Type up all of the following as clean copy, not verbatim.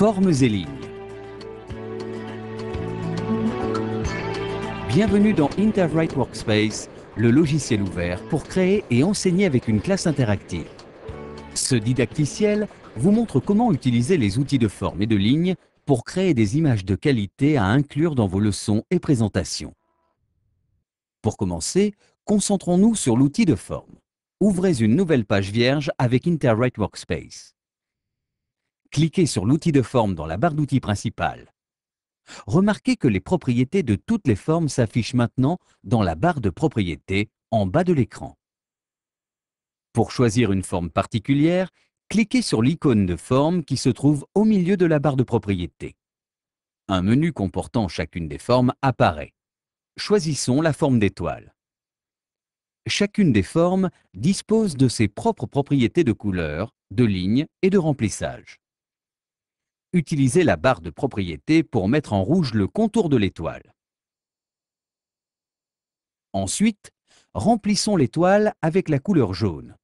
Formes et lignes. Bienvenue dans Interwrite Workspace, le logiciel ouvert pour créer et enseigner avec une classe interactive. Ce didacticiel vous montre comment utiliser les outils de forme et de ligne pour créer des images de qualité à inclure dans vos leçons et présentations. Pour commencer, concentrons-nous sur l'outil de forme. Ouvrez une nouvelle page vierge avec Interwrite Workspace. Cliquez sur l'outil de forme dans la barre d'outils principale. Remarquez que les propriétés de toutes les formes s'affichent maintenant dans la barre de propriétés en bas de l'écran. Pour choisir une forme particulière, cliquez sur l'icône de forme qui se trouve au milieu de la barre de propriétés. Un menu comportant chacune des formes apparaît. Choisissons la forme d'étoile. Chacune des formes dispose de ses propres propriétés de couleur, de ligne et de remplissage. Utilisez la barre de propriétés pour mettre en rouge le contour de l'étoile. Ensuite, remplissons l'étoile avec la couleur jaune.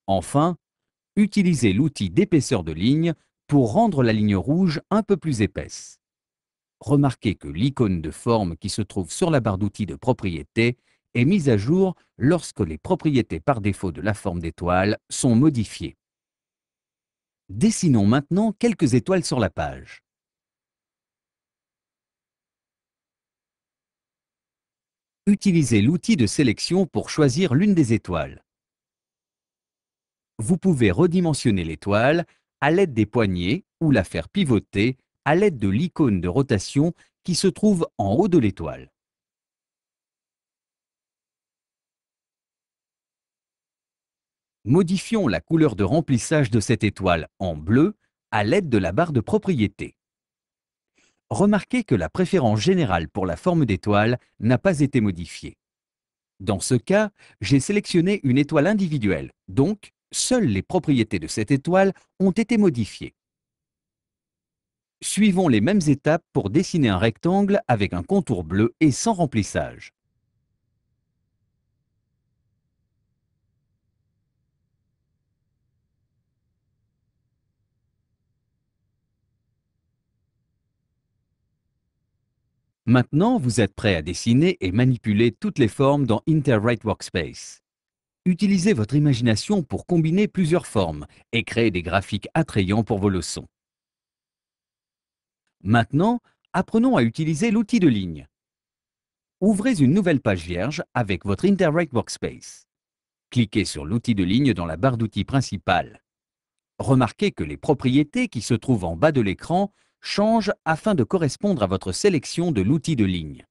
Enfin, utilisez l'outil d'épaisseur de ligne pour rendre la ligne rouge un peu plus épaisse. Remarquez que l'icône de forme qui se trouve sur la barre d'outils de propriétés est mise à jour lorsque les propriétés par défaut de la forme d'étoile sont modifiées. Dessinons maintenant quelques étoiles sur la page. Utilisez l'outil de sélection pour choisir l'une des étoiles. Vous pouvez redimensionner l'étoile à l'aide des poignées ou la faire pivoter à l'aide de l'icône de rotation qui se trouve en haut de l'étoile. Modifions la couleur de remplissage de cette étoile en bleu à l'aide de la barre de propriétés. Remarquez que la préférence générale pour la forme d'étoile n'a pas été modifiée. Dans ce cas, j'ai sélectionné une étoile individuelle, donc seules les propriétés de cette étoile ont été modifiées. Suivons les mêmes étapes pour dessiner un rectangle avec un contour bleu et sans remplissage. Maintenant, vous êtes prêt à dessiner et manipuler toutes les formes dans Interwrite Workspace. Utilisez votre imagination pour combiner plusieurs formes et créer des graphiques attrayants pour vos leçons. Maintenant, apprenons à utiliser l'outil de ligne. Ouvrez une nouvelle page vierge avec votre Interwrite Workspace. Cliquez sur l'outil de ligne dans la barre d'outils principale. Remarquez que les propriétés qui se trouvent en bas de l'écran changent afin de correspondre à votre sélection de l'outil de ligne.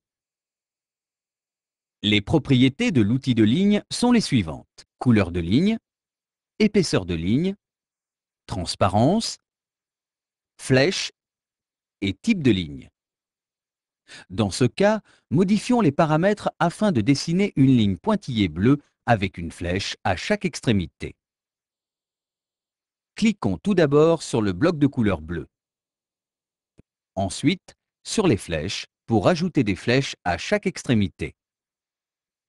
Les propriétés de l'outil de ligne sont les suivantes: couleur de ligne, épaisseur de ligne, transparence, flèche et type de ligne. Dans ce cas, modifions les paramètres afin de dessiner une ligne pointillée bleue avec une flèche à chaque extrémité. Cliquons tout d'abord sur le bloc de couleur bleue. Ensuite, sur les flèches pour ajouter des flèches à chaque extrémité.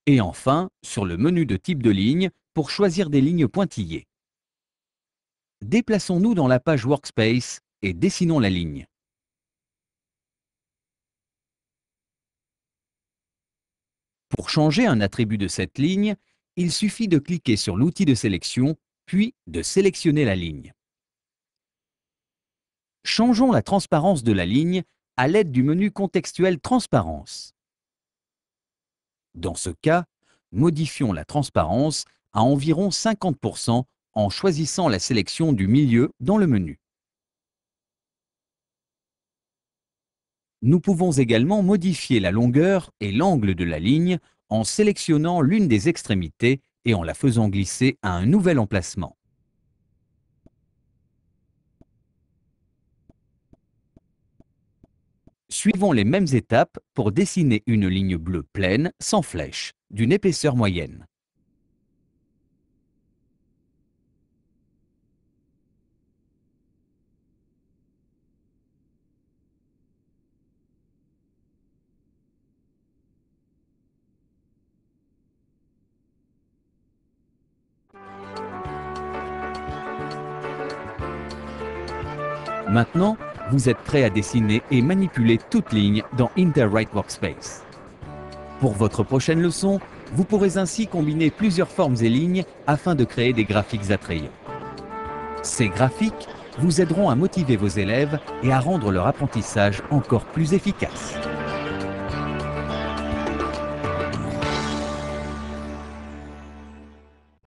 Et enfin, sur le menu de type de ligne pour choisir des lignes pointillées. Déplaçons-nous dans la page Workspace et dessinons la ligne. Pour changer un attribut de cette ligne, il suffit de cliquer sur l'outil de sélection, puis de sélectionner la ligne. Changeons la transparence de la ligne à l'aide du menu contextuel Transparence. Dans ce cas, modifions la transparence à environ 50% en choisissant la sélection du milieu dans le menu. Nous pouvons également modifier la longueur et l'angle de la ligne en sélectionnant l'une des extrémités et en la faisant glisser à un nouvel emplacement. Suivons les mêmes étapes pour dessiner une ligne bleue pleine, sans flèche, d'une épaisseur moyenne. Maintenant, vous êtes prêt à dessiner et manipuler toute ligne dans InterWrite Workspace. Pour votre prochaine leçon, vous pourrez ainsi combiner plusieurs formes et lignes afin de créer des graphiques attrayants. Ces graphiques vous aideront à motiver vos élèves et à rendre leur apprentissage encore plus efficace.